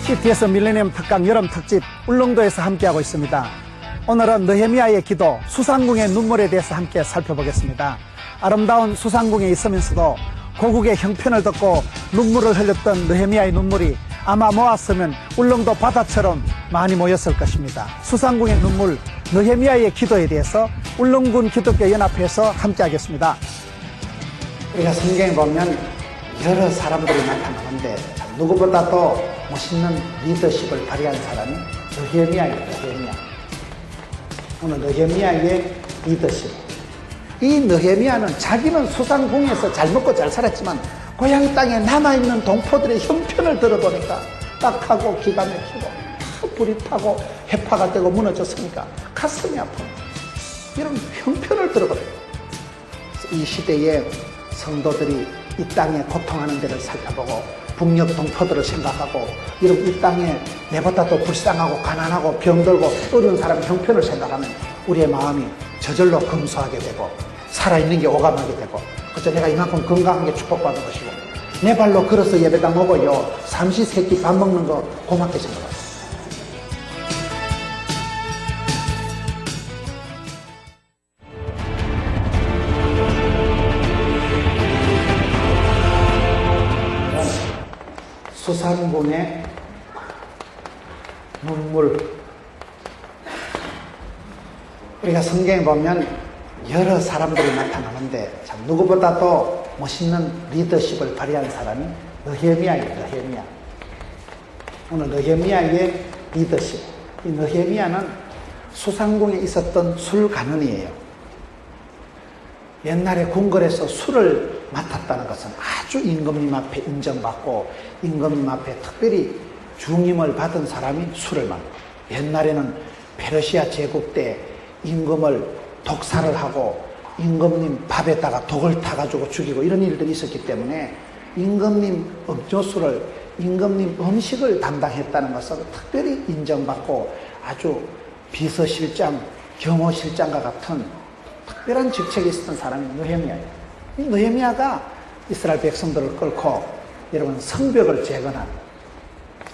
CTS 밀레니엄 특강 여름 특집 울릉도에서 함께하고 있습니다. 오늘은 느헤미야의 기도, 수상궁의 눈물에 대해서 함께 살펴보겠습니다. 아름다운 수상궁에 있으면서도 고국의 형편을 듣고 눈물을 흘렸던 느헤미야의 눈물이 아마 모았으면 울릉도 바다처럼 많이 모였을 것입니다. 수상궁의 눈물, 느헤미야의 기도에 대해서 울릉군 기독교 연합회에서 함께하겠습니다. 우리가 성경에 보면 여러 사람들이 나타나는데 누구보다도 멋있는 리더십을 발휘한 사람이 느헤미야입니다. 느헤미야. 오늘 느헤미야의 리더십. 이 느헤미야는 자기는 수상궁에서 잘 먹고 잘 살았지만 고향 땅에 남아있는 동포들의 형편을 들어보니까 딱하고 기가 막히고 불이 타고 해파가 되고 무너졌으니까 가슴이 아픈 이런 형편을 들어보니까 이 시대에 성도들이 이 땅에 고통하는 데를 살펴보고 북녘 동포들을 생각하고 이런 이 땅에 내보다도 불쌍하고 가난하고 병들고 어려운 사람의 형편을 생각하면 우리의 마음이 저절로 검소하게 되고 살아있는 게 오감하게 되고 그래서 내가 이만큼 건강한 게 축복받은 것이고 내 발로 걸어서 예배당 오고요 삼시세끼 밥 먹는 거 고맙게 생각합니다. 수상궁의 눈물. 우리가 성경에 보면 여러 사람들이 나타나는데 참 누구보다도 멋있는 리더십을 발휘한 사람이 느헤미야입니다. 느헤미야. 오늘 느헤미야의 리더십. 이 느헤미야는 수상궁에 있었던 술관원이에요. 옛날에 궁궐에서 술을 맡았다는 것은 아주 임금님 앞에 인정받고 임금님 앞에 특별히 중임을 받은 사람이 술을 맡고 옛날에는 페르시아 제국 때 임금을 독살을 하고 임금님 밥에다가 독을 타가지고 죽이고 이런 일들이 있었기 때문에 임금님 음료수를 임금님 음식을 담당했다는 것을 특별히 인정받고 아주 비서실장, 경호실장과 같은 특별한 직책에 있었던 사람이 느헤미야예요. 이 느헤미야가 이스라엘 백성들을 끌고 여러분 성벽을 재건한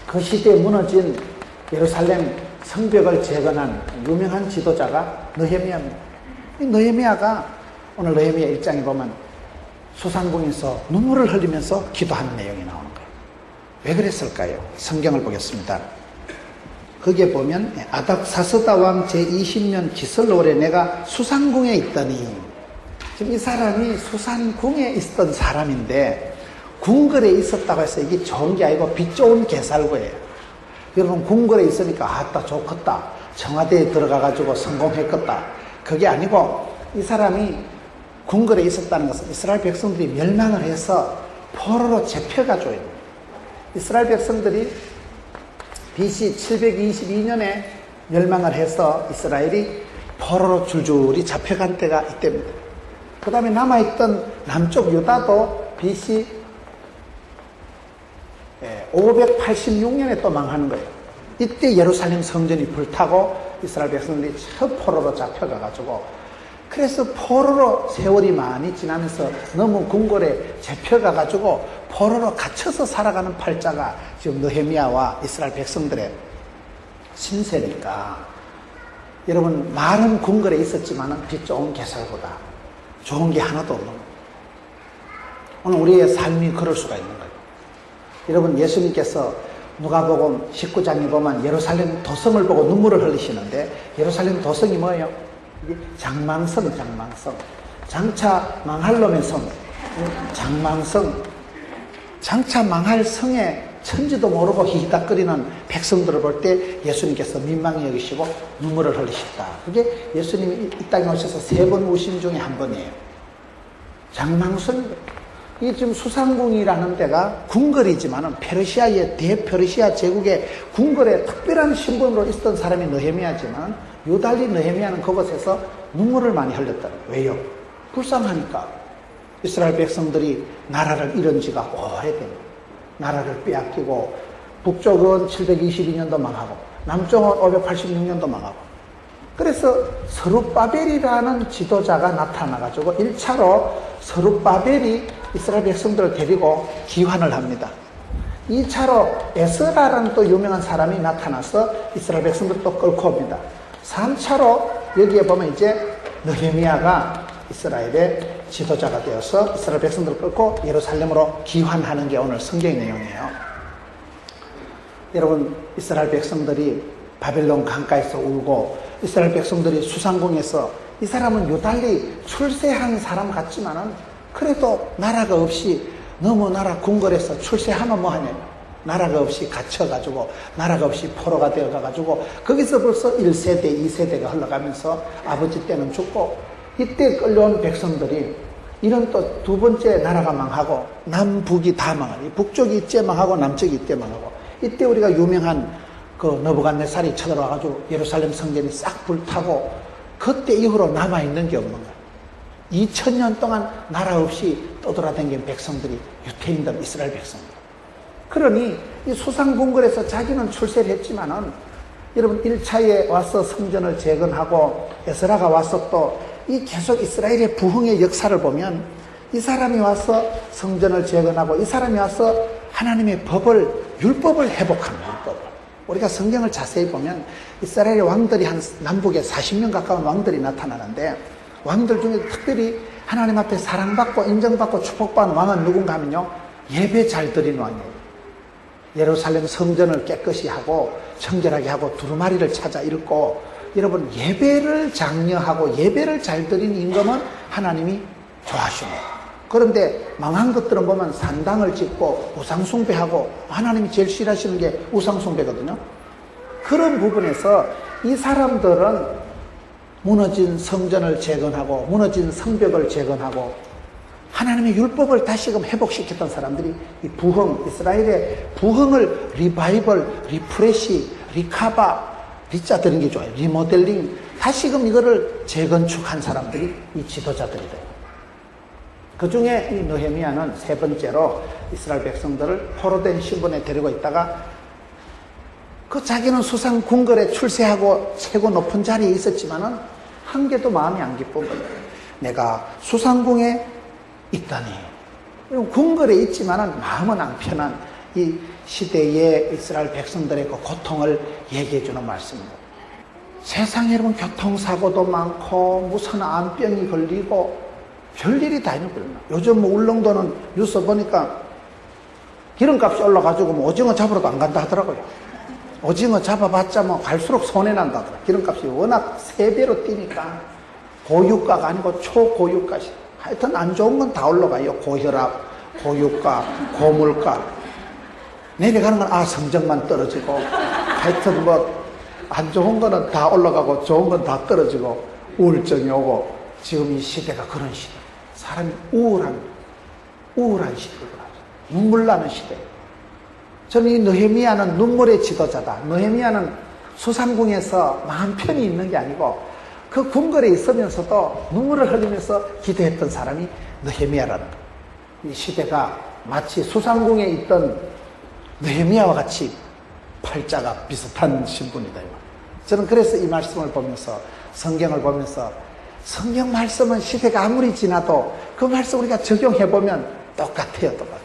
그 시대에 무너진 예루살렘 성벽을 재건한 유명한 지도자가 느헤미야입니다. 이 느헤미야가 오늘 느헤미야 1장에 보면 수상궁에서 눈물을 흘리면서 기도하는 내용이 나오는 거예요. 왜 그랬을까요? 성경을 보겠습니다. 거기에 보면 아닥사스다 왕 제20년 기슬월에 내가 수상궁에 있더니 지금 이 사람이 수상궁에 있었던 사람인데 궁궐에 있었다고 해서 이게 좋은 게 아니고 빛 좋은 개살구예요. 여러분 궁궐에 있으니까 아따 좋겠다 청와대에 들어가가지고 성공했겠다 그게 아니고 이 사람이 궁궐에 있었다는 것은 이스라엘 백성들이 멸망을 해서 포로로 잡혀가지고 있는 이스라엘 백성들이 BC 722년에 멸망을 해서 이스라엘이 포로로 줄줄이 잡혀간 때가 이때입니다. 그 다음에 남아있던 남쪽 유다도 BC 586년에 또 망하는 거예요. 이때 예루살렘 성전이 불타고 이스라엘 백성들이 첫 포로로 잡혀가가지고 그래서 포로로 세월이 많이 지나면서 너무 궁궐에 잡혀가가지고 포로로 갇혀서 살아가는 팔자가 지금 느헤미야와 이스라엘 백성들의 신세니까 여러분 말은 궁궐에 있었지만 빛 좋은 개살보다 좋은 게 하나도 없는 거예요. 오늘 우리의 삶이 그럴 수가 있는 거예요. 여러분 예수님께서 누가복음 19장에 보면 예루살렘 도성을 보고 눈물을 흘리시는데 예루살렘 도성이 뭐예요? 이게 장망성, 장망성. 장차 망할 놈의 성, 장망성. 장차 망할 성에 천지도 모르고 히히닥거리는 백성들을 볼 때 예수님께서 민망히 여기시고 눈물을 흘리셨다. 그게 예수님이 이 땅에 오셔서 3번 우신 중에 한 번이에요. 장망성. 이게 지금 수상궁이라는 데가 궁궐이지만은 페르시아의 대페르시아 제국의 궁궐에 특별한 신분으로 있었던 사람이 느헤미야지만 유달리 느헤미야는 그곳에서 눈물을 많이 흘렸다. 왜요? 불쌍하니까. 이스라엘 백성들이 나라를 잃은 지가 오래됩니다. 나라를 빼앗기고 북쪽은 722년도 망하고 남쪽은 586년도 망하고 그래서 스룹바벨이라는 지도자가 나타나가지고 1차로 스룹바벨이 이스라엘 백성들을 데리고 기환을 합니다. 2차로 에스라라는 또 유명한 사람이 나타나서 이스라엘 백성들을 또 끌고 옵니다. 3차로 여기에 보면 이제 느헤미야가 이스라엘의 지도자가 되어서 이스라엘 백성들을 끌고 예루살렘으로 귀환하는 게 오늘 성경의 내용이에요. 여러분, 이스라엘 백성들이 바벨론 강가에서 울고 이스라엘 백성들이 수상궁에서, 이 사람은 유달리 출세한 사람 같지만은 그래도 나라가 없이 너무 나라 궁궐에서 출세하면 뭐하냐, 나라가 없이 갇혀가지고 나라가 없이 포로가 되어가가지고 거기서 벌써 1세대 2세대가 흘러가면서 아버지 때는 죽고, 이때 끌려온 백성들이 이런 또 두 번째 나라가 망하고 남북이 다 망하니, 북쪽이 이때 망하고 남쪽이 이때 망하고, 이때 우리가 유명한 그 느부갓네살이 쳐들어와가지고 예루살렘 성전이 싹 불타고, 그때 이후로 남아있는 게 없는 거야. 2000년 동안 나라 없이 떠돌아다닌 백성들이 유태인들, 이스라엘 백성들. 그러니 이 수상궁궐에서 자기는 출세를 했지만은, 여러분 1차에 와서 성전을 재건하고 에스라가 와서 또 이 계속 이스라엘의 부흥의 역사를 보면, 이 사람이 와서 성전을 재건하고 이 사람이 와서 하나님의 법을, 율법을 회복하는 율법을. 우리가 성경을 자세히 보면 이스라엘의 왕들이 한 남북에 40명 가까운 왕들이 나타나는데, 왕들 중에 특별히 하나님 앞에 사랑받고 인정받고 축복받는 왕은 누군가 하면요, 예배 잘 드리는 왕이에요. 예루살렘 성전을 깨끗이 하고 청결하게 하고 두루마리를 찾아 읽고, 여러분 예배를 장려하고 예배를 잘 드리는 임금은 하나님이 좋아하시고, 그런데 망한 것들은 보면 산당을 짓고 우상숭배하고, 하나님이 제일 싫어하시는 게 우상숭배거든요. 그런 부분에서 이 사람들은 무너진 성전을 재건하고 무너진 성벽을 재건하고 하나님의 율법을 다시금 회복시켰던 사람들이 이 부흥, 이스라엘의 부흥을 리바이벌, 리프레시, 리카바, 리자 드는 게 좋아요. 리모델링, 다시금 이거를 재건축한 사람들이 이 지도자들이 돼요. 그 중에 이 느헤미야는 세 번째로 이스라엘 백성들을 포로된 신분에 데리고 있다가, 그 자기는 수상 궁궐에 출세하고 최고 높은 자리에 있었지만은 한 개도 마음이 안 기쁜 거예요. 내가 수상궁에 있다니, 궁궐에 있지만은 마음은 안 편한 이 시대의 이스라엘 백성들의 그 고통을 얘기해 주는 말씀입니다. 세상에 여러분 교통사고도 많고 무슨 암병이 걸리고 별일이 다 있는 거예요. 요즘 뭐 울릉도는 뉴스 보니까 기름값이 올라가지고 뭐 오징어 잡으러도 안 간다 하더라고요. 오징어 잡아봤자 뭐 갈수록 손해난다 하더라고요. 기름값이 워낙 3배로 뛰니까 고유가가 아니고 초고유가시. 하여튼 안 좋은 건 다 올라가요. 고혈압, 고유가, 고물가. 내려가는 건 성적만 떨어지고, 하여튼 뭐 안 좋은 거는 다 올라가고 좋은 건 다 떨어지고 우울증이 오고, 지금 이 시대가 그런 시대. 사람이 우울한 시대구나. 눈물 나는 시대. 저는 이 느헤미야는 눈물의 지도자다. 느헤미야는 수상궁에서 마음 편히 있는 게 아니고 그 궁궐에 있으면서도 눈물을 흘리면서 기도했던 사람이 느헤미야라는 거예요. 이 시대가 마치 수상궁에 있던 느헤미야와 같이 팔자가 비슷한 신분이다. 저는 그래서 이 말씀을 보면서, 성경을 보면서, 성경 말씀은 시대가 아무리 지나도 그 말씀 우리가 적용해보면 똑같아요. 똑같아요.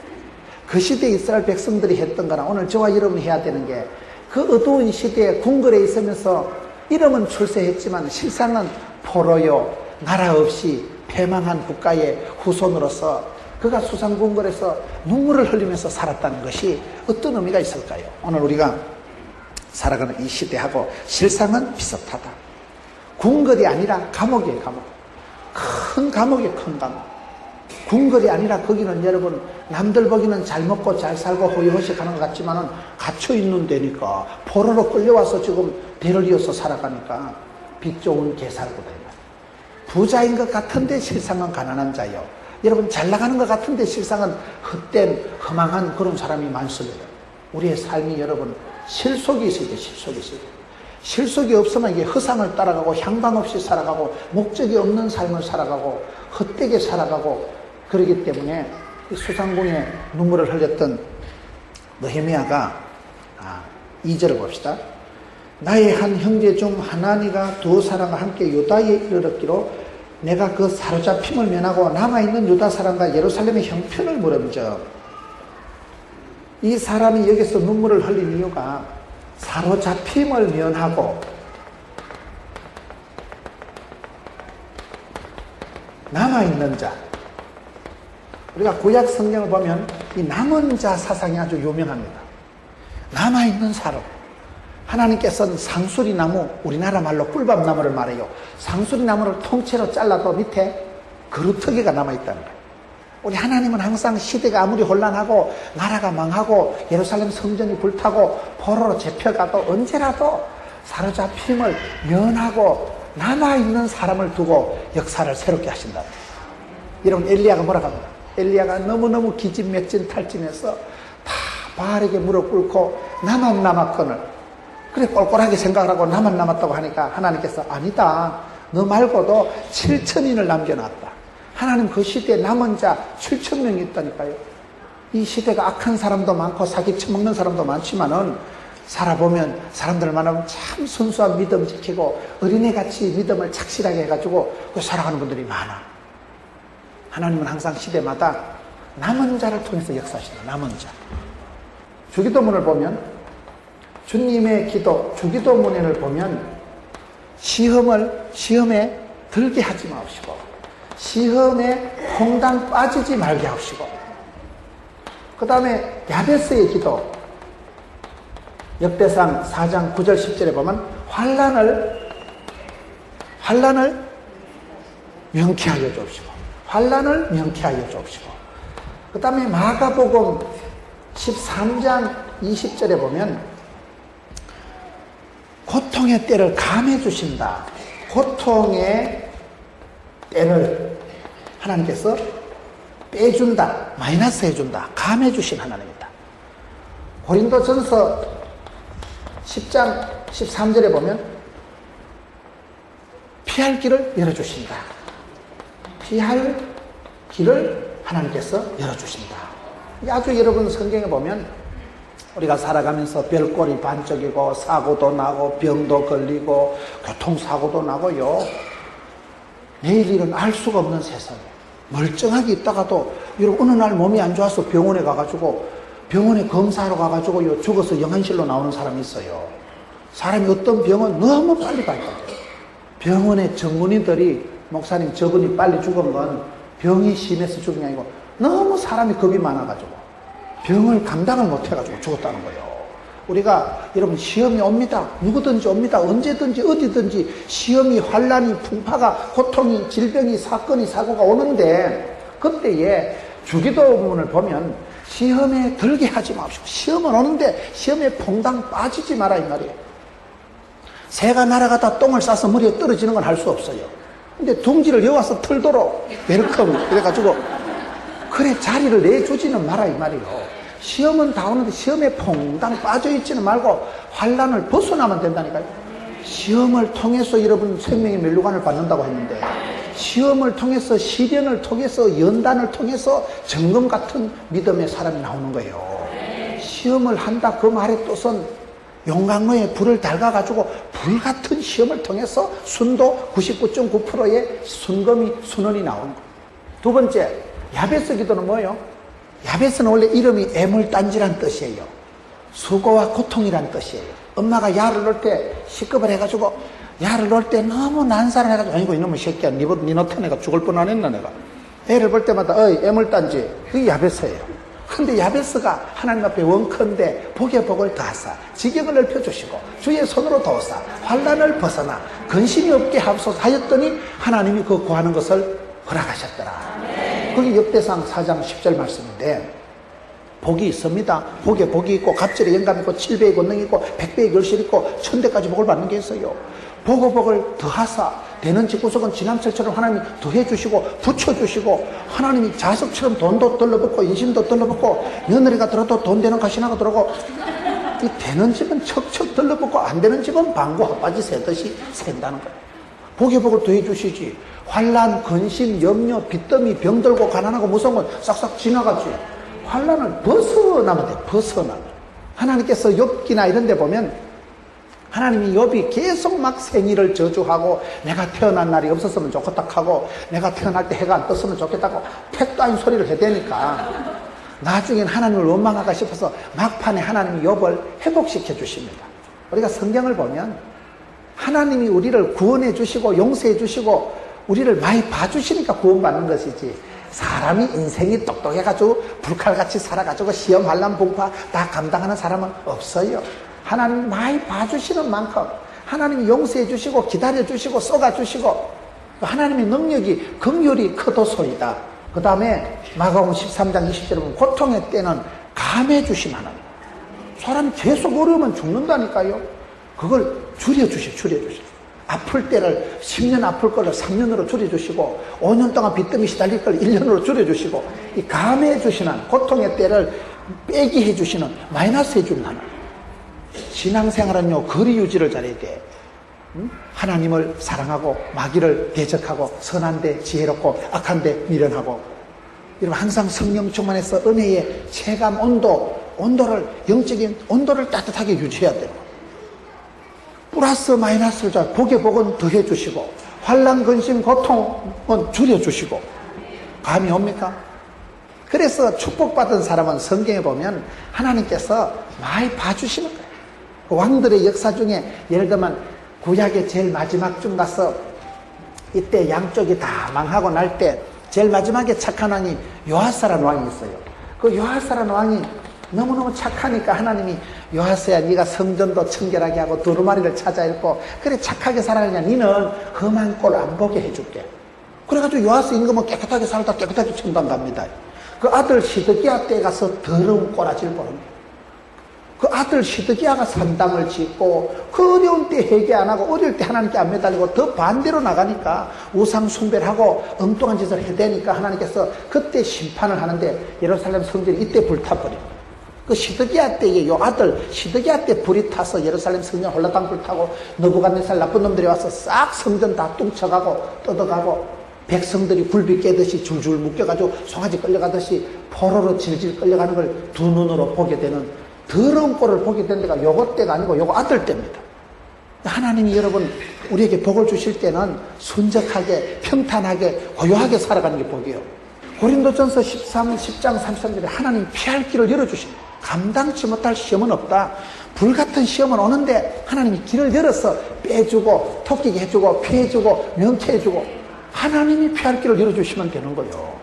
그 시대에 이스라엘 백성들이 했던 거나 오늘 저와 여러분이 해야 되는 게, 그 어두운 시대에 궁궐에 있으면서 이름은 출세했지만 실상은 포로요, 나라 없이 패망한 국가의 후손으로서 그가 수상궁궐에서 눈물을 흘리면서 살았다는 것이 어떤 의미가 있을까요? 오늘 우리가 살아가는 이 시대하고 실상은 비슷하다. 궁궐이 아니라 감옥이에요. 감옥. 큰 감옥이에요. 큰 감옥. 궁궐이 아니라 거기는 여러분 남들 보기는 잘 먹고 잘 살고 호의호식하는 것 같지만은 갇혀있는 데니까, 포로로 끌려와서 지금 대를 이어서 살아가니까 빚 좋은 개살구다. 부자인 것 같은데 실상은 가난한 자요. 여러분 잘 나가는 것 같은데 실상은 헛된 허망한 그런 사람이 많습니다. 우리의 삶이 여러분 실속이 있어야 돼. 실속이 있어야 돼. 실속이 없으면 이게 허상을 따라가고 향방 없이 살아가고 목적이 없는 삶을 살아가고 헛되게 살아가고, 그러기 때문에 수상궁에 눈물을 흘렸던 느헤미야가 2절을 봅시다. 나의 한 형제 중 하나니가 두 사람과 함께 유다에 이르렀기로 내가 그 사로잡힘을 면하고 남아있는 유다 사람과 예루살렘의 형편을 물음져. 이 사람이 여기서 눈물을 흘린 이유가 사로잡힘을 면하고 남아있는 자. 우리가 구약 성경을 보면 이 남은 자 사상이 아주 유명합니다. 남아있는 사람. 하나님께서는 상수리나무, 우리나라 말로 꿀밤나무를 말해요. 상수리나무를 통째로 잘라도 밑에 그루터기가 남아있다는 거예요. 우리 하나님은 항상 시대가 아무리 혼란하고 나라가 망하고 예루살렘 성전이 불타고 포로로 잡혀가도 언제라도 사로잡힘을 면하고 남아있는 사람을 두고 역사를 새롭게 하신다. 여러분, 엘리야가 뭐라고 합니다. 엘리야가 너무너무 기진맥진 탈진해서 다 바알에게 무릎 꿇고 나만 남았거늘, 그래 꼴꼴하게 생각을 하고 나만 남았다고 하니까 하나님께서 아니다, 너 말고도 7천인을 남겨놨다. 하나님 그 시대에 남은 자 7,000명이 있다니까요. 이 시대가 악한 사람도 많고 사기 쳐먹는 사람도 많지만은 살아보면, 사람들을 만나면 참 순수한 믿음 지키고 어린애같이 믿음을 착실하게 해가지고 살아가는 분들이 많아. 하나님은 항상 시대마다 남은 자를 통해서 역사하신다. 남은 자. 주기도문을 보면, 주님의 기도, 주기도문을 보면 시험에 들게 하지 마시고 시험에 홍당 빠지지 말게 하시고, 그 다음에 야베스의 기도, 역대상 4장 9절 10절에 보면 환난을 명쾌하여 주옵시고, 환난을 명쾌하여 주옵시고, 그 다음에 마가복음 13장 20절에 보면 고통의 때를 감해 주신다. 고통의 때를 하나님께서 빼준다, 마이너스 해준다, 감해 주신 하나님이다. 고린도전서 10장 13절에 보면 피할 길을 열어주신다. 피할 길을 하나님께서 열어주신다. 아주 여러분 성경에 보면 우리가 살아가면서 별꼴이 반쪽이고 사고도 나고 병도 걸리고 교통사고도 나고요. 내일 일은 알 수가 없는 세상에 멀쩡하게 있다가도 여러분 어느 날 몸이 안 좋아서 병원에 가가지고 병원에 검사하러 가가지고 죽어서 영안실로 나오는 사람이 있어요. 사람이 어떤 병은 너무 빨리 발견돼요. 병원의 전문의들이 목사님 저분이 빨리 죽은 건 병이 심해서 죽은 게 아니고 너무 사람이 겁이 많아가지고 병을 감당을 못해가지고 죽었다는 거예요. 우리가 여러분 시험이 옵니다. 누구든지 옵니다. 언제든지 어디든지 시험이, 환란이, 풍파가, 고통이, 질병이, 사건이, 사고가 오는데 그때에 주기도문을 보면 시험에 들게 하지 마십시오. 시험은 오는데 시험에 퐁당 빠지지 마라 이 말이에요. 새가 날아가다 똥을 싸서 머리에 떨어지는 건 할 수 없어요. 근데 둥지를 여와서 털도록 웰컴 그래가지고 그래 자리를 내주지는 마라 이 말이에요. 시험은 다 오는데 시험에 퐁당 빠져있지는 말고 환란을 벗어나면 된다니까요. 시험을 통해서 여러분 생명의 멸류관을 받는다고 했는데 시험을 통해서, 시련을 통해서, 연단을 통해서 정금 같은 믿음의 사람이 나오는 거예요. 시험을 한다 그 말의 뜻은 용광로에 불을 달가가지고 불같은 시험을 통해서 순도 99.9%의 순원이 나오는 거예요. 두 번째, 야베스 기도는 뭐예요? 야베스는 원래 이름이 애물단지란 뜻이에요. 수고와 고통이란 뜻이에요. 엄마가 야를 넣을 때 시급을 해가지고 야를 넣을 때 너무 난사를 해가지고 아이고 이놈의 새끼야 니 노태 내가 죽을 뻔 안 했나 내가. 애를 볼 때마다 어이 애물단지 그게 야베스예요. 근데 야베스가 하나님 앞에 원컨대 복의 복을 더하사 지경을 넓혀주시고 주의 손으로 도우사 환난을 벗어나 근심이 없게 하옵소서 하였더니 하나님이 그 구하는 것을 허락하셨더라. 그게 역대상 4장 10절 말씀인데 복이 있습니다. 복에 복이 있고 갑절에 영감 있고 7배의 권능이 있고 100배의 결실이 있고 1000대까지 복을 받는 게 있어요. 복의 복을 더하사 되는 집구석은 지남철처럼 하나님이 더해주시고 붙여주시고 하나님이 자석처럼 돈도 떨러붙고 인심도 떨러붙고 며느리가 들어도 돈 되는 가시나가 들어오고 이 되는 집은 척척 들러붙고 안 되는 집은 방구 핫바지 새듯이 샌다는 거예요. 복의 복을 더해주시지. 환란, 근심, 염려, 빚더미, 병들고 가난하고 무서운 건 싹싹 지나가지. 환란을 벗어나면 돼. 벗어나면. 하나님께서 욥기나 이런 데 보면 하나님이 욥이 계속 막 생일을 저주하고 내가 태어난 날이 없었으면 좋겠다 하고 내가 태어날 때 해가 안 떴으면 좋겠다고 택도 아닌 소리를 해대니까 나중엔 하나님을 원망할까 싶어서 막판에 하나님이 욥을 회복시켜 주십니다. 우리가 성경을 보면 하나님이 우리를 구원해 주시고 용서해 주시고 우리를 많이 봐주시니까 구원받는 것이지, 사람이 인생이 똑똑해가지고 불칼같이 살아가지고 시험 환난 분파 다 감당하는 사람은 없어요. 하나님 많이 봐주시는 만큼 하나님이 용서해 주시고 기다려 주시고 쏘가 주시고 하나님의 능력이 긍휼이 크도소이다. 그 다음에 마가복음 13장 20절에 보면 고통의 때는 감해 주신 하나님. 사람이 계속 어려우면 죽는다니까요. 그걸 줄여주셔. 아플 때를 10년 아플 거를 3년으로 줄여주시고 5년 동안 빚더미 시달릴 걸 1년으로 줄여주시고, 이 감해 주시는 고통의 때를 빼기 해주시는, 마이너스 해주는 하나님. 신앙생활은요, 거리 유지를 잘해야 돼. 하나님을 사랑하고 마귀를 대적하고 선한데 지혜롭고 악한데 미련하고, 여러분 항상 성령 충만해서 은혜의 체감 온도를, 영적인 온도를 따뜻하게 유지해야 돼요. 플러스 마이너스를 잘 복의 복은 더해 주시고 환난 근심 고통은 줄여 주시고, 감이 옵니까? 그래서 축복받은 사람은 성경에 보면 하나님께서 많이 봐주시는 거예요. 그 왕들의 역사 중에 예를 들면 구약의 제일 마지막 쯤 가서 이때 양쪽이 다 망하고 날 때 제일 마지막에 착한 왕이 요아스라는 왕이 있어요. 그 요아스라는 왕이 너무너무 착하니까 하나님이 요아스야, 네가 성전도 청결하게 하고 두루마리를 찾아 읽고 그래 착하게 살아가냐, 니는 험한 꼴 안 보게 해줄게. 그래가지고 요아스 임금은 깨끗하게 살다 깨끗하게 청단갑니다. 그 아들 시드기야 때 가서 더러운 꼬라지를 보릅니다. 그 아들 시드기야가 산당을 짓고 그 어려운 때 회개 안 하고 어릴 때 하나님께 안 매달리고 더 반대로 나가니까 우상 숭배를 하고 엉뚱한 짓을 해대니까 하나님께서 그때 심판을 하는데 예루살렘 성전이 이때 불타버립니다. 그 시드기야 때에 요 아들 시드기야 때 불이 타서 예루살렘 성전 홀라당 불타고 느부갓네살 나쁜 놈들이 와서 싹 성전 다 뚱쳐가고 뜯어가고 백성들이 굴비 깨듯이 줄줄 묶여가지고 송아지 끌려가듯이 포로로 질질 끌려가는 걸 두 눈으로 보게 되는 더러운 꼴을 보게 된 데가 요거 때가 아니고 요거 아들 때입니다. 하나님이 여러분 우리에게 복을 주실 때는 순적하게 평탄하게 고요하게 살아가는 게 복이에요. 고린도전서 10장 33절에 하나님 피할 길을 열어주십니다. 감당치 못할 시험은 없다. 불같은 시험은 오는데 하나님이 길을 열어서 빼주고 토끼게 해주고 피해주고 명쾌해주고 하나님이 피할 길을 열어주시면 되는 거예요.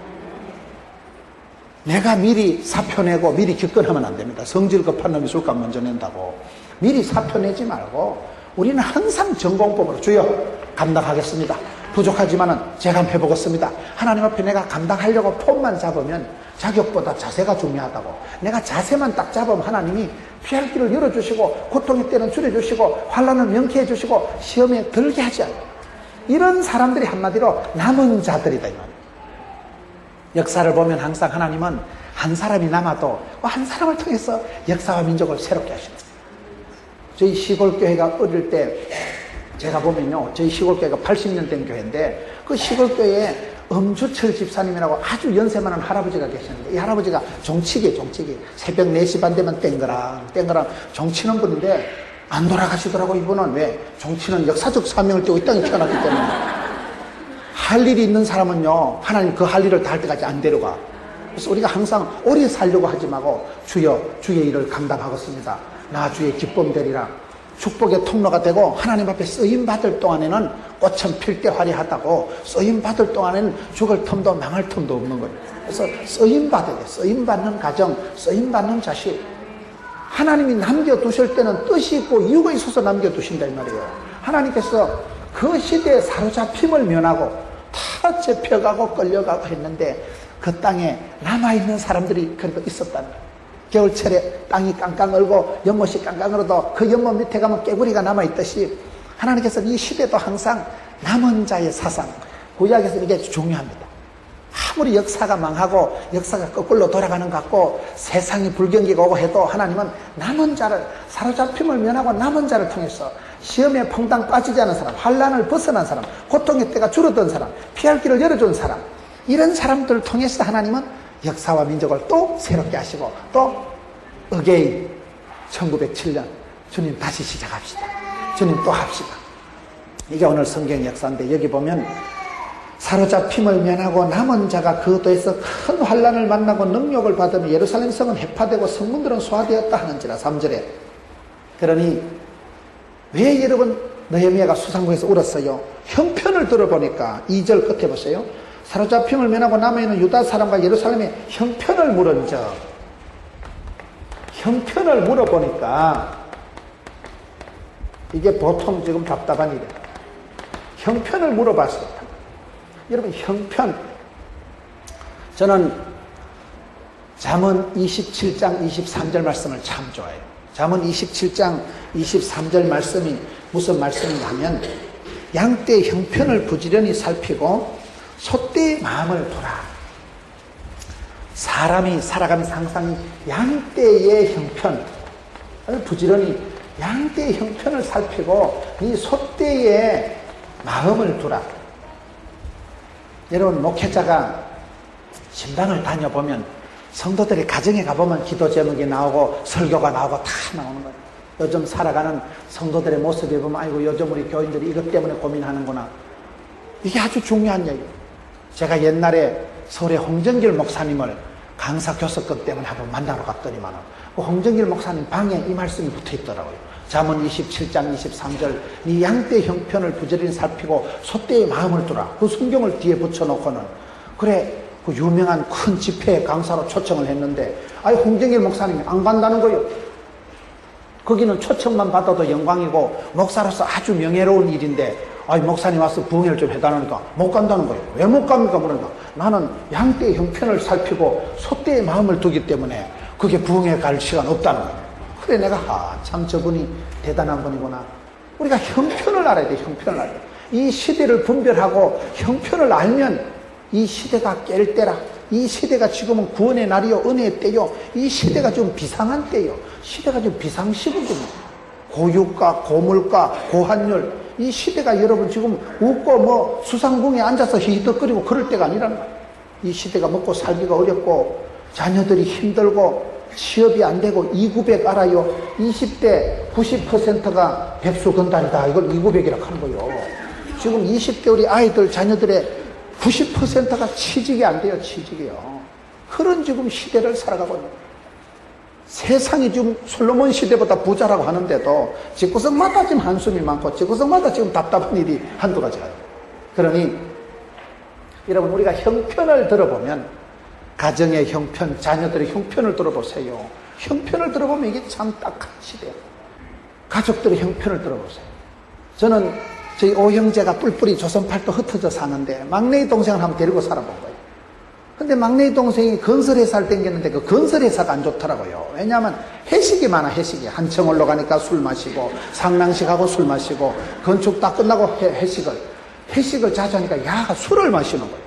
내가 미리 사표 내고 미리 기권하면 안 됩니다. 성질 급한 놈이 술값 먼저 낸다고. 미리 사표 내지 말고 우리는 항상 전공법으로 주여 감당하겠습니다. 부족하지만은 제가 한번 해보겠습니다. 하나님 앞에 내가 감당하려고 폼만 잡으면 자격보다 자세가 중요하다고. 내가 자세만 딱 잡으면 하나님이 피할 길을 열어주시고 고통의 때는 줄여주시고 환난을 명쾌해 주시고 시험에 들게 하지 않아요. 이런 사람들이 한마디로 남은 자들이다 이 말이에요. 역사를 보면 항상 하나님은 한 사람이 남아도 한 사람을 통해서 역사와 민족을 새롭게 하십니다. 저희 시골교회가 어릴 때 제가 보면요, 저희 시골교회가 80년 된 교회인데 그 시골교회에 엄주철 집사님이라고 아주 연세 많은 할아버지가 계셨는데 이 할아버지가 종치기 새벽 4시 반 되면 땡그랑 종치는 분인데 안 돌아가시더라고. 이분은 왜? 종치는 역사적 사명을 띠고 이 땅에 태어났기 때문에 할 일이 있는 사람은요 하나님 그 할 일을 다 할 때까지 안 데려가. 그래서 우리가 항상 오래 살려고 하지 말고 주여 주의 일을 감당하겠습니다. 나 주의 기쁨 되리라. 축복의 통로가 되고 하나님 앞에 쓰임받을 동안에는 꽃은 필 때 화려하다고 쓰임받을 동안에는 죽을 틈도 망할 틈도 없는 거예요. 그래서 쓰임받아야 돼. 쓰임받는 가정, 쓰임받는 자식. 하나님이 남겨두실 때는 뜻이 있고 이유가 있어서 남겨두신다 이 말이에요. 하나님께서 그 시대에 사로잡힘을 면하고 다 잡혀가고 끌려가고 했는데 그 땅에 남아있는 사람들이 그래도 있었다는 거예요. 겨울철에 땅이 깡깡 얼고 연못이 깡깡 얼어도 그 연못 밑에 가면 깨구리가 남아있듯이 하나님께서 이 시대도 항상 남은 자의 사상, 구약에서 이게 중요합니다. 아무리 역사가 망하고 역사가 거꾸로 돌아가는 것 같고 세상이 불경기가 오고 해도 하나님은 남은 자를, 사로잡힘을 면하고 남은 자를 통해서 시험에 퐁당 빠지지 않은 사람, 환난을 벗어난 사람, 고통의 때가 줄어든 사람, 피할 길을 열어준 사람, 이런 사람들을 통해서 하나님은 역사와 민족을 또 새롭게 하시고 또 어게인 1907년 주님 다시 시작합시다. 주님 또 합시다. 이게 오늘 성경 역사인데 여기 보면 사로잡힘을 면하고 남은 자가 그 도에서 큰 환난을 만나고 능욕을 받으며 예루살렘 성은 해파되고 성문들은 소화되었다 하는지라. 3절에. 그러니 왜 여러분 느헤미야가 수상궁에서 울었어요? 형편을 들어보니까 2절 끝에 보세요. 사로잡힘을 면하고 남아있는 유다 사람과 예루살렘의 형편을 물은즉, 형편을 물어보니까 이게 보통 지금 답답한 일이에요. 형편을 물어봤어요. 여러분, 형편. 저는 잠언 27장 23절 말씀을 참 좋아해요. 잠언 27장 23절 말씀이 무슨 말씀인가 하면, 양떼의 형편을 부지런히 살피고 소떼의 마음을 보라. 사람이 살아가면서 항상 양떼의 형편을 부지런히, 양떼의 형편을 살피고 이 소떼의 마음을 두라. 여러분, 목회자가 신방을 다녀보면 성도들이 가정에 가보면 기도 제목이 나오고 설교가 나오고 다 나오는 거예요. 요즘 살아가는 성도들의 모습을 보면 아이고 요즘 우리 교인들이 이것 때문에 고민하는구나. 이게 아주 중요한 얘기예요. 제가 옛날에 서울의 홍정길 목사님을 강사 교섭권 때문에 한번 만나러 갔더니만 그 홍정길 목사님 방에 이 말씀이 붙어 있더라고요. 잠언 27장 23절 네 양떼의 형편을 부지런히 살피고 소떼의 마음을 두라. 그 성경을 뒤에 붙여놓고는 그래 그 유명한 큰 집회 강사로 초청을 했는데 아니 홍정길 목사님이 안 간다는 거예요. 거기는 초청만 받아도 영광이고 목사로서 아주 명예로운 일인데 아니 목사님 와서 부흥회를 좀 해달라니까 못 간다는 거예요. 왜 못 갑니까? 그러니까 나는 양떼의 형편을 살피고 소떼의 마음을 두기 때문에 그게 부흥회 갈 시간 없다는 거예요. 그래 내가 참 저분이 대단한 분이구나. 우리가 형편을 알아야 돼. 형편을 알아야 돼. 이 시대를 분별하고 형편을 알면 이 시대가 깰 때라. 이 시대가 지금은 구원의 날이요 은혜의 때요. 이 시대가 좀 비상한 때요. 시대가 좀 비상시거든요. 고유가, 고물가, 고환율. 이 시대가 여러분 지금 웃고 뭐 수상궁에 앉아서 히히덕거리고 그럴 때가 아니라는 거예요. 이 시대가 먹고 살기가 어렵고 자녀들이 힘들고 취업이 안 되고 2900 알아요? 20대 90%가 백수 건달이다. 이걸 2900이라고 하는 거예요. 지금 20대 우리 아이들 자녀들의 90%가 취직이 안 돼요. 취직이요. 그런 지금 시대를 살아가고 있는 거예요. 세상이 지금 솔로몬 시대보다 부자라고 하는데도 집구석마다 지금 한숨이 많고 집구석마다 지금 답답한 일이 한두 가지가 아니에요. 그러니 여러분 우리가 형편을 들어보면 가정의 형편, 자녀들의 형편을 들어보세요. 형편을 들어보면 이게 참 딱한 시대예요. 가족들의 형편을 들어보세요. 저는 저희 오형제가 뿔뿔이 조선팔도 흩어져 사는데 막내의 동생을 한번 데리고 살아본 거예요. 근데 막내의 동생이 건설회사를 땡겼는데 그 건설회사가 안 좋더라고요. 왜냐하면 회식이 많아. 회식이 한층 올라가니까 술 마시고 상랑식하고 술 마시고 건축 다 끝나고 회식을 자주 하니까 야가 술을 마시는 거예요.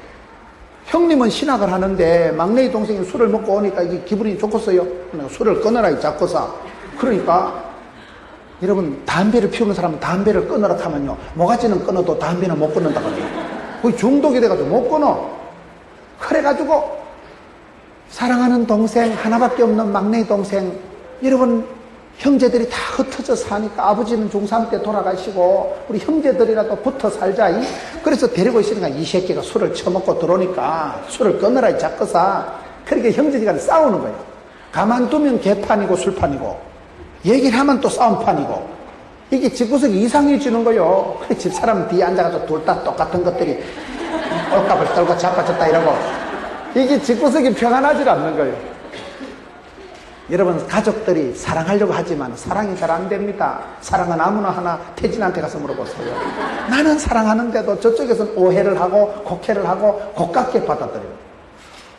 형님은 신학을 하는데 막내의 동생이 술을 먹고 오니까 이게 기분이 좋겠어요. 그러니까 술을 끊어라 이 잡고서. 그러니까 여러분 담배를 피우는 사람은 담배를 끊으라 하면요 모가지는 끊어도 담배는 못 끊는다고 해요. 거의 중독이 돼가지고 못 끊어. 그래가지고 사랑하는 동생 하나밖에 없는 막내 동생 여러분 형제들이 다 흩어져 사니까 아버지는 중3 때 돌아가시고 우리 형제들이라도 붙어 살자. 그래서 데리고 있으니까 이 새끼가 술을 처먹고 들어오니까 술을 끊으라 잡고서 그렇게 형제들이 싸우는 거예요. 가만두면 개판이고 술판이고 얘기를 하면 또 싸움판이고 이게 집구석이 이상해지는 거예요. 그래 집사람 뒤에 앉아가지고 둘 다 똑같은 것들이 옷값을 떨고 자빠졌다 이러고 이게 집구석이 평안하지 않는 거예요. 여러분 가족들이 사랑하려고 하지만 사랑이 잘 안 됩니다. 사랑은 아무나 하나 태진한테 가서 물어보세요. 나는 사랑하는데도 저쪽에서는 오해를 하고 곡해를 하고 고깝게 받아들여요.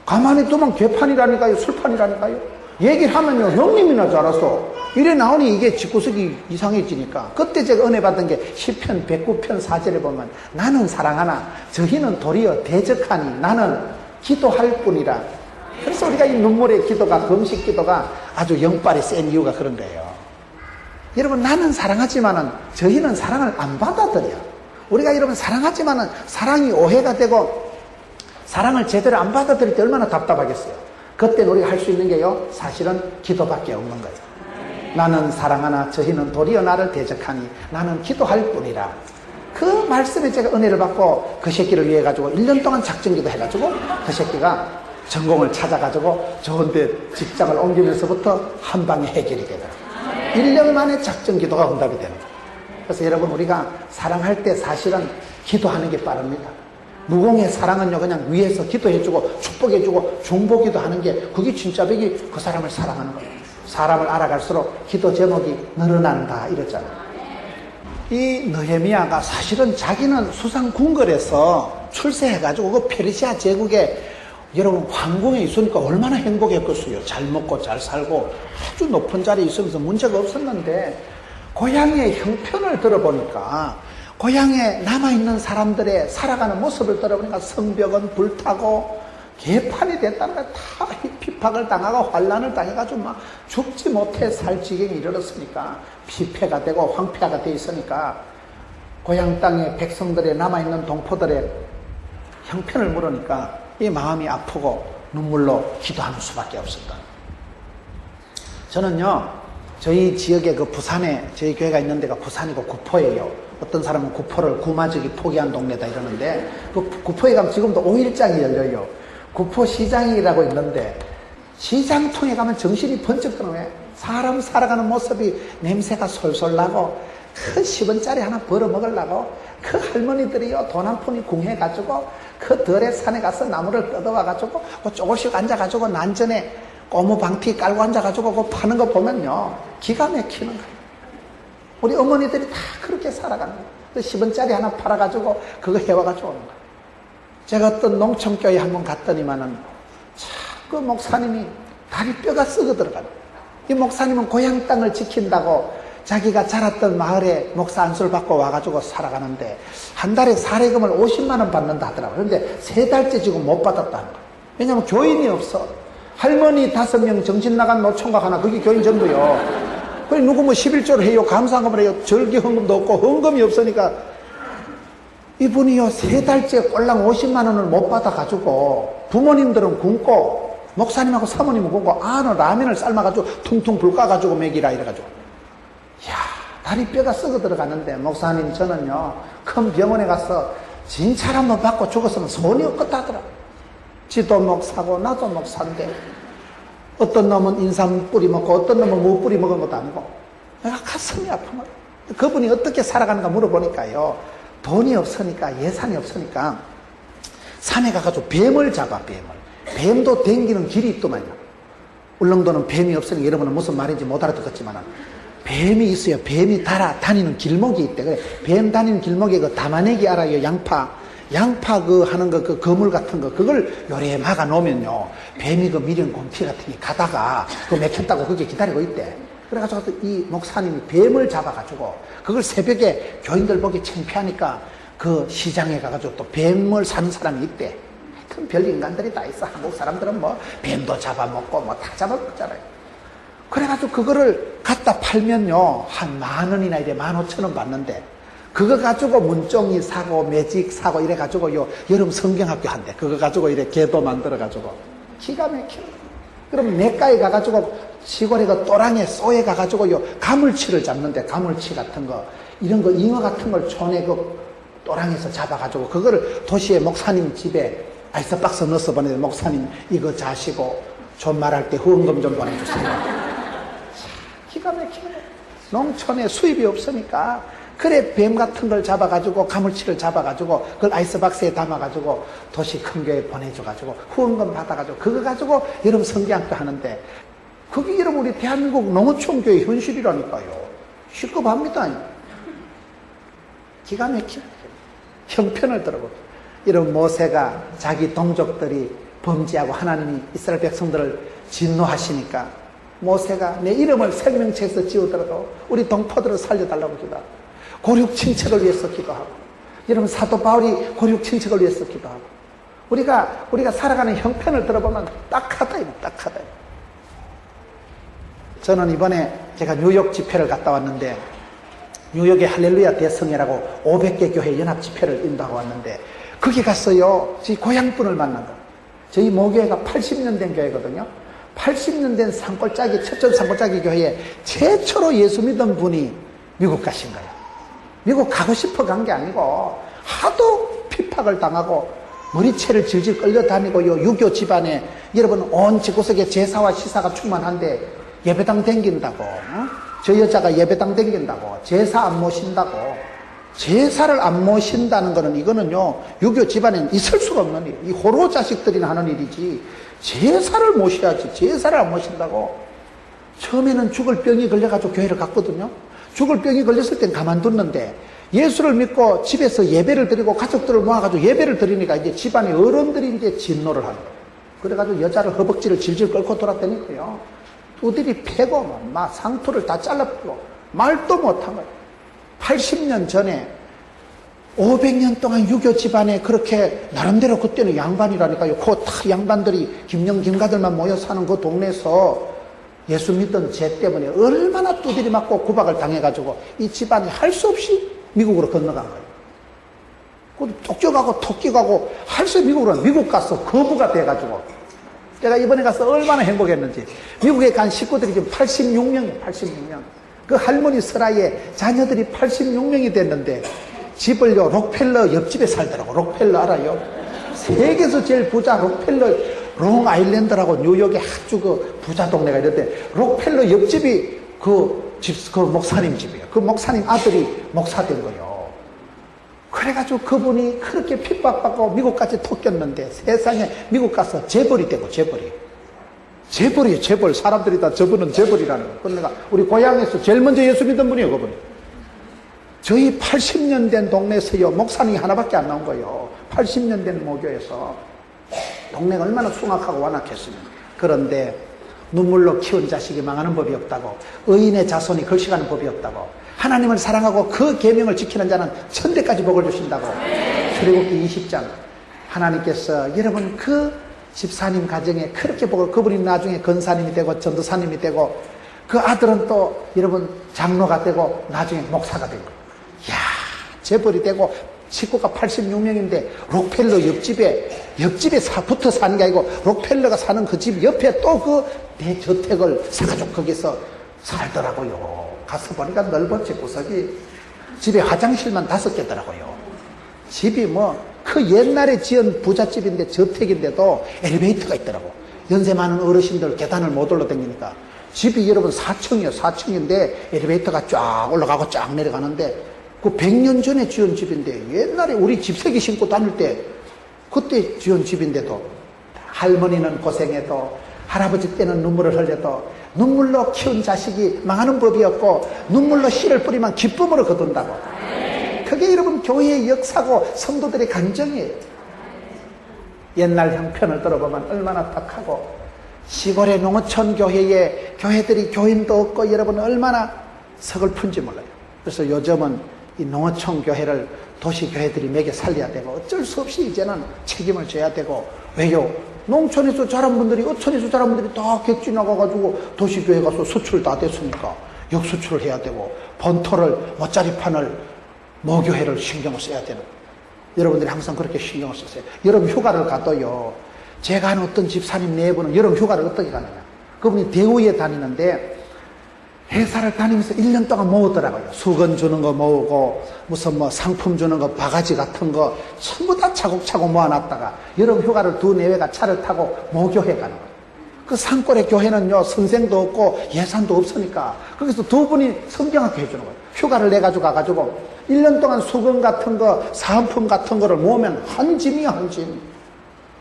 가만히 두면 괴판이라니까요. 술판이라니까요. 얘기를 하면요 형님이나 줄 알았어. 이래 나오니 이게 집구석이 이상해지니까 그때 제가 은혜 받은 게 시편 109편 4절에 보면 나는 사랑하나 저희는 도리어 대적하니 나는 기도할 뿐이라. 그래서 우리가 이 눈물의 기도가 금식 기도가 아주 영빨이 센 이유가 그런 거예요. 여러분 나는 사랑하지만은 저희는 사랑을 안 받아들여. 우리가 여러분 사랑하지만은 사랑이 오해가 되고 사랑을 제대로 안 받아들일 때 얼마나 답답하겠어요. 그때 우리가 할 수 있는 게요 사실은 기도밖에 없는 거예요. 나는 사랑하나 저희는 도리어 나를 대적하니 나는 기도할 뿐이라. 그 말씀에 제가 은혜를 받고 그 새끼를 위해 가지고 1년 동안 작정기도 해가지고 그 새끼가 전공을 찾아가지고 좋은데 직장을 옮기면서부터 한 방에 해결이 되더라고요. 1년 만에 작정기도가 응답이 되는 거예요. 그래서 여러분, 우리가 사랑할 때 사실은 기도하는 게 빠릅니다. 무공의 사랑은요, 그냥 위에서 기도해주고 축복해주고 중보기도 하는 게, 그게 진짜 그 사람을 사랑하는 거예요. 사람을 알아갈수록 기도 제목이 늘어난다 이랬잖아요. 이 느헤미야가 사실은 자기는 수상궁궐에서 출세해가지고 그 페르시아 제국에 여러분 황궁에 있으니까 얼마나 행복했겠어요. 잘 먹고 잘 살고 아주 높은 자리에 있으면서 문제가 없었는데, 고향의 형편을 들어보니까, 고향에 남아있는 사람들의 살아가는 모습을 들어보니까 성벽은 불타고 개판이 됐다는 거야. 다 핍박을 당하고 환란을 당해가지고 막 죽지 못해 살 지경에 이르렀으니까, 피폐가 되고 황폐화가 돼 있으니까 고향 땅의 백성들의 남아있는 동포들의 형편을 물으니까 이 마음이 아프고 눈물로 기도하는 수밖에 없었다. 저는요, 저희 지역에 그 부산에 저희 교회가 있는 데가 부산이고 구포예요. 어떤 사람은 구포를 구마적이 포기한 동네다 이러는데, 그 구포에 가면 지금도 5일장이 열려요. 구포시장이라고 있는데, 시장통에 가면 정신이 번쩍 드는 거예요. 사람 살아가는 모습이 냄새가 솔솔 나고, 그 10원짜리 하나 벌어 먹으려고 그 할머니들이요, 돈 한 푼이 궁해가지고 그 덜의 산에 가서 나무를 뜯어와가지고 조금씩 앉아가지고 난전에 고무 방티 깔고 앉아가지고 그거 파는 거 보면요, 기가 막히는 거예요. 우리 어머니들이 다 그렇게 살아가는 거예요. 10원짜리 하나 팔아가지고 그거 해와가지고 오는 거예요. 제가 어떤 농촌교회 한번 갔더니만은 그 목사님이 다리 뼈가 썩어 들어가는 거예요. 이 목사님은 고향 땅을 지킨다고 자기가 자랐던 마을에 목사 안수를 받고 와가지고 살아가는데, 한 달에 사례금을 50만 원 받는다 하더라고요. 그런데 3달째 지금 못 받았다는 거예요. 왜냐면 교인이 없어. 할머니 5명, 정신 나간 노총각 하나, 그게 교인 전부요. 그래, 누구 뭐 11조를 해요, 감사금을 해요, 절기 헌금도 없고 헌금이 없으니까, 이분이요 3달째 꼴랑 50만 원을 못 받아가지고 부모님들은 굶고 목사님하고 사모님은 굶고 아는 라면을 삶아가지고 퉁퉁 불 까가지고 먹이라 이래가지고, 이야, 다리 뼈가 썩어 들어가는데, 목사님 저는요 큰 병원에 가서 진찰 한번 받고 죽었으면 손이 없겠다 하더라. 지도 목사고 나도 목사인데, 어떤 놈은 인삼 뿌리 먹고 어떤 놈은 무 뿌리 먹은 것도 아니고, 내가 가슴이 아픈 거예요. 그분이 어떻게 살아가는가 물어보니까요, 돈이 없으니까, 예산이 없으니까 산에 가가지고 뱀을 잡아. 뱀도 댕기는 길이 있더만요. 울릉도는 뱀이 없으니까 여러분은 무슨 말인지 못 알아듣겠지만, 뱀이 있어요. 뱀이 다니는 길목이 있대. 그래, 뱀 다니는 길목에 그 담아내기 알아요? 양파 그 하는 거, 그 거물 같은 거, 그걸 요래 막아 놓으면요, 뱀이 그 미련 곰피 같은 게 가다가 그 맥혔다고 그게 기다리고 있대. 그래가지고 이 목사님이 뱀을 잡아가지고, 그걸 새벽에 교인들 보기 창피하니까 그 시장에 가가지고 또 뱀을 사는 사람이 있대. 하여튼 별 인간들이 다 있어. 한국 사람들은 뭐 뱀도 잡아먹고 뭐 다 잡아먹잖아요. 그래가지고 그거를 갖다 팔면요, 한 10,000원이나 이래 15,000원 받는데, 그거 가지고 문종이 사고 매직 사고 이래가지고 요 여름 성경학교 한대. 그거 가지고 이래 개도 만들어가지고 기가 막혀. 그럼 냇가에 가가지고 시골에 그 또랑에 쏘에 가가지고 요 가물치를 잡는데, 가물치 같은 거, 이런 거, 잉어 같은 걸 촌에 그 또랑에서 잡아가지고 그거를 도시의 목사님 집에 아이스박스 넣어서 보내서, 목사님 이거 자시고 좀 말할 때 후원금 좀 보내주세요. 기가 막히네. 농촌에 수입이 없으니까, 그래 뱀 같은 걸 잡아가지고, 가물치를 잡아가지고 그걸 아이스박스에 담아가지고 도시 큰 교회에 보내줘가지고 후원금 받아가지고 그거 가지고 여러분 성경학교 하는데, 그게 여러분 우리 대한민국 농어촌교회 현실이라니까요. 시급합니다. 기가 막히네. 형편을 들어보고, 이런 모세가 자기 동족들이 범죄하고 하나님이 이스라엘 백성들을 진노하시니까, 모세가 내 이름을 생명책에서 지우더라도 우리 동포들을 살려달라고 기도하고, 고륙 친척을 위해서 기도하고, 여러분 사도 바울이 고륙 친척을 위해서 기도하고, 우리가 살아가는 형편을 들어보면 딱하다. 저는 이번에 제가 뉴욕 집회를 갔다 왔는데, 뉴욕의 할렐루야 대성회라고 500개 교회 연합 집회를 인도하고 왔는데, 거기 갔어요. 저희 고향분을 만난 거. 저희 모교회가 80년 된 교회거든요. 80년 된 산골짜기, 첩전 산골짜기 교회에 최초로 예수 믿은 분이 미국 가신 거예요. 미국 가고 싶어 간 게 아니고 하도 핍박을 당하고 머리채를 질질 끌려다니고요. 유교 집안에 여러분 온 지구석에 제사와 시사가 충만한데 예배당 댕긴다고, 저 여자가 예배당 댕긴다고, 제사 안 모신다고. 제사를 안 모신다는 거는 이거는요, 유교 집안에는 있을 수가 없는 일. 이 호로 자식들이나 하는 일이지 제사를 모셔야지. 제사를 안 모신다고. 처음에는 죽을 병이 걸려가지고 교회를 갔거든요. 죽을 병이 걸렸을 땐 가만뒀는데 예수를 믿고 집에서 예배를 드리고 가족들을 모아가지고 예배를 드리니까 이제 집안의 어른들이 이제 진노를 하는 거예요. 그래가지고 여자를 허벅지를 질질 끌고 돌아다니고요. 두들이 패고 막 상투를 다 잘라버리고 말도 못한 거예요. 80년 전에 500년 동안 유교 집안에 그렇게 나름대로 그때는 양반이라니까요. 그 다 양반들이 김영 김가들만 모여 사는 그 동네에서 예수 믿던 죄 때문에 얼마나 두드리 맞고 구박을 당해가지고 이 집안이 할 수 없이 미국으로 건너간 거예요. 쫓겨가고 토끼가고 할 수 없이 미국 가서 거부가 돼가지고 제가 이번에 가서 얼마나 행복했는지. 미국에 간 식구들이 지금 86명이에요. 86명. 그 할머니 설아에 자녀들이 86명이 됐는데 집을요 록펠러 옆집에 살더라고. 록펠러 알아요? 세계에서 제일 부자 록펠러, 롱아일랜드라고 뉴욕에 아주 그 부자 동네가 있는데 록펠러 옆집이 그 목사님 집이에요. 그 목사님 아들이 목사 된 거예요. 그래가지고 그분이 그렇게 핍박받고 미국까지 토꼈는데 세상에 미국 가서 재벌이 되고 재벌이에요. 재벌. 사람들이 다 저분은 재벌이라는 거예요. 그러니까 우리 고향에서 제일 먼저 예수 믿은 분이에요. 그분이. 저희 80년 된 동네에서요 목사님이 하나밖에 안 나온 거예요. 80년 된 모교에서. 동네가 얼마나 숭악하고 완악했으면. 그런데 눈물로 키운 자식이 망하는 법이 없다고, 의인의 자손이 걸식하는 법이 없다고, 하나님을 사랑하고 그 계명을 지키는 자는 천대까지 복을 주신다고. 출애굽기 20장 하나님께서 여러분 그 집사님 가정에 그렇게 복을, 그분이 나중에 권사님이 되고 전도사님이 되고 그 아들은 또 여러분 장로가 되고 나중에 목사가 된 거예요. 이야, 재벌이 되고 식구가 86명인데 록펠러 옆집에 붙어 사는 게 아니고 록펠러가 사는 그 집 옆에 또 그 대저택을 사가지고 거기서 살더라고요. 가서 보니까 넓었지. 구석이 집에 화장실만 5개더라고요. 집이 그 옛날에 지은 부잣집인데 저택인데도 엘리베이터가 있더라고. 연세 많은 어르신들 계단을 못 올라다니니까. 집이 여러분 4층이에요. 4층인데 엘리베이터가 쫙 올라가고 쫙 내려가는데 그 100년 전에 지은 집인데 옛날에 우리 집세기 신고 다닐 때 그때 지은 집인데도 할머니는 고생해도 할아버지 때는 눈물을 흘려도 눈물로 키운 자식이 망하는 법이 없고 눈물로 씨를 뿌리면 기쁨으로 거둔다고. 그게 여러분 교회의 역사고 성도들의 감정이에요. 옛날 형편을 들어보면 얼마나 딱하고 시골의 농어촌 교회에 교회들이 교인도 없고 여러분 얼마나 서글픈지 몰라요. 그래서 요즘은 이 농어촌 교회를 도시 교회들이 매겨 살려야 되고 어쩔 수 없이 이제는 책임을 져야 되고. 왜요? 농촌에서 자란 분들이 어촌에서 자란 분들이 다 객지 나가가지고 도시교회 가서 수출 다 됐으니까 역수출을 해야 되고 본토를 모짜리판을 모교회를 신경을 써야 되는. 여러분들이 항상 그렇게 신경을 쓰세요. 여름 휴가를 가도요, 제가 아는 어떤 집사님 네 분은 여름 휴가를 어떻게 가느냐, 그분이 대우에 다니는데 회사를 다니면서 1년 동안 모으더라고요. 수건 주는 거 모으고 무슨 상품 주는 거 바가지 같은 거 전부 다 차곡차곡 모아놨다가 여름 휴가를 2-4회가 차를 타고 모교회 가는 거예요. 그 산골의 교회는요 선생도 없고 예산도 없으니까 거기서 2분이 성경학교 해주는 거예요. 휴가를 내가지고 가가지고 1년 동안 수건 같은 거 사은품 같은 거를 모으면 한 짐이야, 한 짐.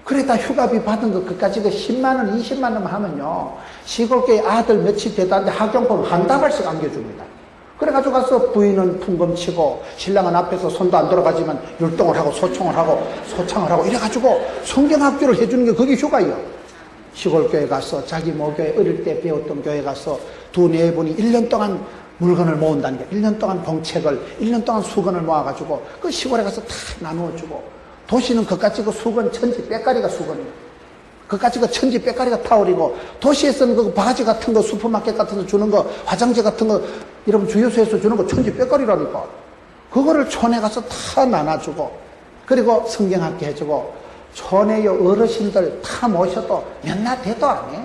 그래다 휴가비 받은 거 그까지 10만원 20만원 하면요 시골교회 아들 며칠 되다는데 학용품 한 다발씩 안겨줍니다. 그래가지고 가서 부인은 풍금치고 신랑은 앞에서 손도 안 돌아가지만 율동을 하고 소총을 하고 소창을 하고 이래가지고 성경학교를 해주는 게 그게 휴가예요. 시골교회 가서 자기 모교회 어릴 때 배웠던 교회 가서 2-4분이 1년 동안 물건을 모은다는 게, 1년 동안 공책을 1년 동안 수건을 모아가지고 그 시골에 가서 다 나누어주고. 도시는 그까지 그 수건 천지 빼가리가 수건이에요. 그까지 그 천지 빼가리가 타올이고, 도시에서는 그 바가지 같은 거 슈퍼마켓 같은 거 주는 거 화장지 같은 거 여러분 주유소에서 주는 거 천지 빼가리라니까. 그거를 촌에 가서 다 나눠주고, 그리고 성경학교 해주고, 촌에 어르신들 다 모셔도 몇 나 돼도 안 해.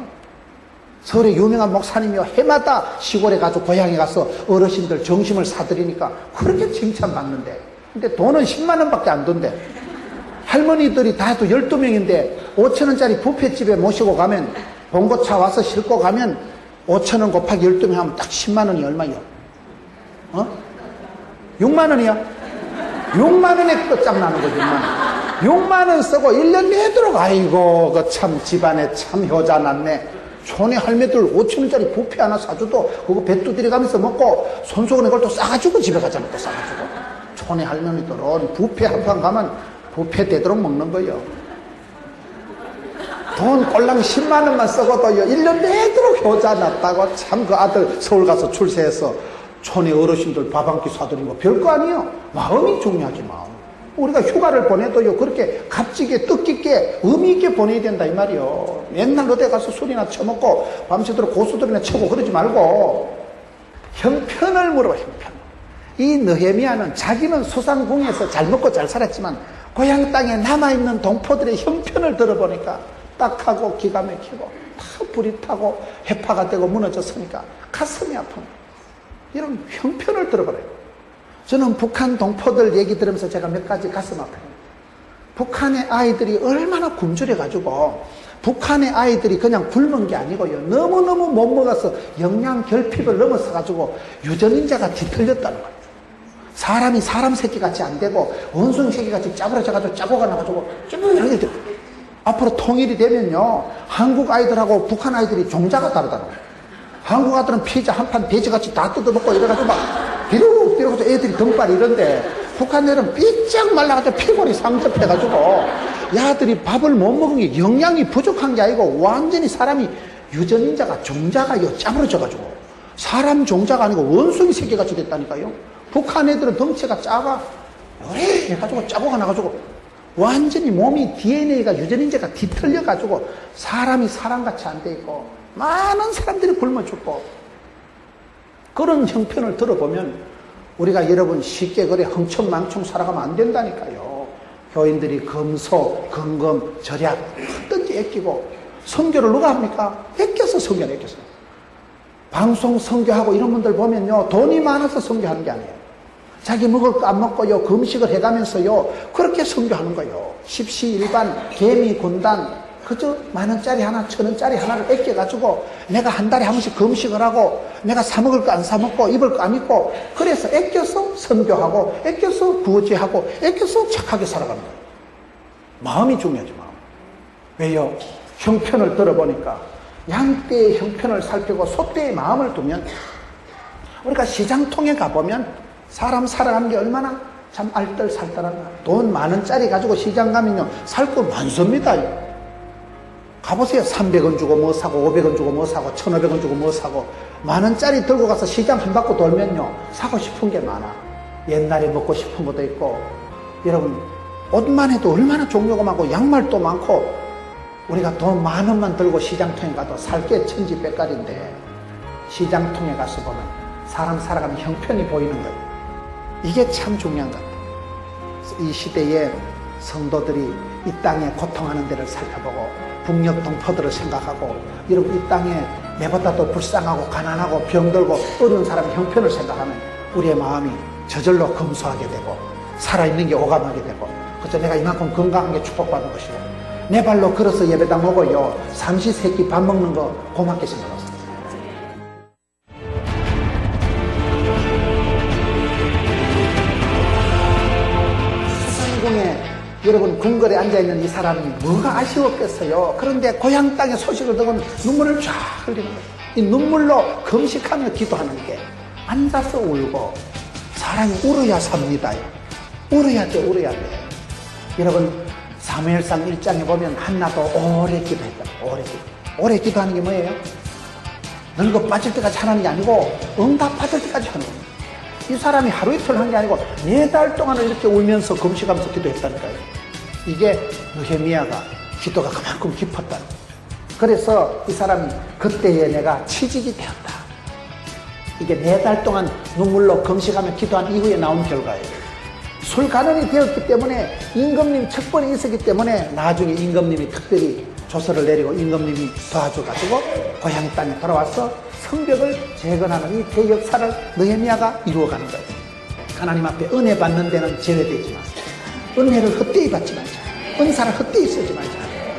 서울의 유명한 목사님이요, 해마다 시골에 가서 고향에 가서 어르신들 점심을 사드리니까 그렇게 칭찬받는데, 근데 돈은 10만 원밖에 안 돈대. 할머니들이 다 해도 12명인데 5천 원짜리 뷔페집에 모시고 가면, 봉고차 와서 싣고 가면 5천 원 곱하기 12명 하면 딱 10만 원이 얼마요? 6만 원이야? 6만 원에 끝장나는 거지. 6만 원 쓰고 1년 내도록, 아이고 그 참 집안에 참 효자 났네. 촌에 할매들 5천 원짜리 뷔페 하나 사줘도 그거 배 두드려 가면서 먹고, 손수건에 그걸 또 싸가지고 집에 가잖아. 또 싸가지고. 촌에 할머니들은 뷔페 한 판 가면 뷔페 되도록 먹는 거예요. 돈 꼴랑 10만 원만 쓰고도요 1년 내도록 효자 났다고. 참 그 아들 서울 가서 출세해서 촌에 어르신들 밥 한 끼 사드린 거 별거 아니에요. 마음이 중요하지. 마음. 우리가 휴가를 보내도요 그렇게 값지게 뜻깊게 의미있게 보내야 된다 이 말이요. 맨날 어디 가서 술이나 처먹고 밤새도록 고수들이나 쳐고 그러지 말고 형편을 물어. 형편. 이 느헤미야는 자기는 소상공에서 잘 먹고 잘 살았지만 고향 땅에 남아있는 동포들의 형편을 들어보니까 딱하고 기가 막히고 다 불이 타고 해파가 되고 무너졌으니까 가슴이 아픕니다. 이런 형편을 들어버려요. 저는 북한 동포들 얘기 들으면서 제가 몇 가지 가슴 아파요. 북한의 아이들이 얼마나 굶주려가지고, 북한의 아이들이 그냥 굶은 게 아니고요, 너무너무 못 먹어서 영양 결핍을 넘어서가지고 유전인자가 뒤틀렸다는 거예요. 사람이 사람 새끼같이 안 되고 원숭이 새끼같이 짜부러져가지고 짜고가 나가지고 쭈르르르. 앞으로 통일이 되면요 한국 아이들하고 북한 아이들이 종자가 다르다고. 한국 아들은 피자 한 판 돼지같이 다 뜯어먹고 이래가지고 막 비록 애들이 등발이 이런데, 북한 애들은 삐쩍 말라가지고 피골이 상접해가지고 야들이 밥을 못 먹은 게 영양이 부족한 게 아니고 완전히 사람이 유전인자가 종자가 짜부러져가지고 사람 종자가 아니고 원숭이 새끼같이 됐다니까요. 북한 애들은 덩치가 작아 요래 해가지고 짜고가 나가지고 완전히 몸이 DNA가 유전인자가 뒤틀려가지고 사람이 사람같이 안 돼 있고 많은 사람들이 굶어 죽고, 그런 형편을 들어보면 우리가 여러분 쉽게 그래 흥청망청 살아가면 안 된다니까요. 교인들이 금소, 금검, 절약 뭐든지 아끼고, 선교를 누가 합니까? 아껴서 선교를 아껴서. 방송 선교하고 이런 분들 보면요 돈이 많아서 선교하는 게 아니에요. 자기 먹을 거 안 먹고요 금식을 해가면서요 그렇게 선교하는 거예요. 십시일반 개미 군단 그저 10,000원짜리 하나 1,000원짜리 하나를 아껴가지고 내가 한 달에 한 번씩 금식을 하고 내가 사 먹을 거 안 사 먹고 입을 거 안 입고, 그래서 아껴서 선교하고 아껴서 부어지하고 아껴서 착하게 살아가는 거예요. 마음이 중요하죠. 마음. 왜요? 형편을 들어보니까 양떼의 형편을 살피고 소떼의 마음을 두면, 우리가 시장통에 가보면 사람 살아가는 게 얼마나 참 알뜰살뜰한가. 돈 10,000원짜리 가지고 시장 가면요 살 거 많습니다. 가보세요. 300원 주고 뭐 사고 500원 주고 뭐 사고 1,500원 주고 뭐 사고, 10,000원짜리 들고 가서 시장 한 바퀴 돌면요 사고 싶은 게 많아. 옛날에 먹고 싶은 것도 있고, 여러분 옷만 해도 얼마나 종류가 많고 양말도 많고, 우리가 돈 10,000원만 들고 시장통에 가도 살 게 천지백갈인데, 시장통에 가서 보면 사람 살아가는 형편이 보이는 거예요. 이게 참 중요한 것 같아요. 이 시대에 성도들이 이 땅에 고통하는 데를 살펴보고 북녘 동포들을 생각하고, 여러분 이 땅에 내보다 더 불쌍하고 가난하고 병들고 어려운 사람의 형편을 생각하면 우리의 마음이 저절로 검소하게 되고 살아있는 게 오감하게 되고, 그래서 내가 이만큼 건강한 게 축복받은 것이고, 내 발로 걸어서 예배당 오고요 삼시세끼 밥 먹는 거 고맙게 생각하세요. 소상공에 여러분 궁궐에 앉아있는 이 사람이 뭐가 아쉬웠겠어요. 그런데 고향 땅의 소식을 듣고 눈물을 쫙 흘리는 거예요. 이 눈물로 금식하며 기도하는 게, 앉아서 울고, 사람이 울어야 삽니다. 울어야 돼, 울어야 돼. 여러분 사무엘상 1장에 보면 한나도 오래 기도했다. 오래 기도하는 게 뭐예요? 늙어 빠질 때까지 하는 게 아니고 응답 받을 때까지 하는 거예요. 이 사람이 하루 이틀 한 게 아니고 4달 동안을 이렇게 울면서 금식하면서 기도했다니까요. 이게 느헤미야가 기도가 그만큼 깊었다는 거예요. 그래서 이 사람이 그때에 내가 취직이 되었다. 이게 4달 동안 눈물로 금식하며 기도한 이후에 나온 결과예요. 술가난이 되었기 때문에 임금님 척번이 있었기 때문에 나중에 임금님이 특별히 조서를 내리고 임금님이 도와줘가지고 고향 땅에 돌아와서 성벽을 재건하는 이 대역사를 느헤미야가 이루어가는 거예요. 하나님 앞에 은혜 받는 데는 제외되지만 은혜를 헛되이 받지 말자. 은사를 헛되이 쓰지 말자.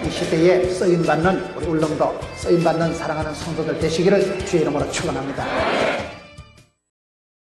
이 시대에 쓰임받는 우리 울릉도 쓰임받는 사랑하는 성도들 되시기를 주의 이름으로 축원합니다.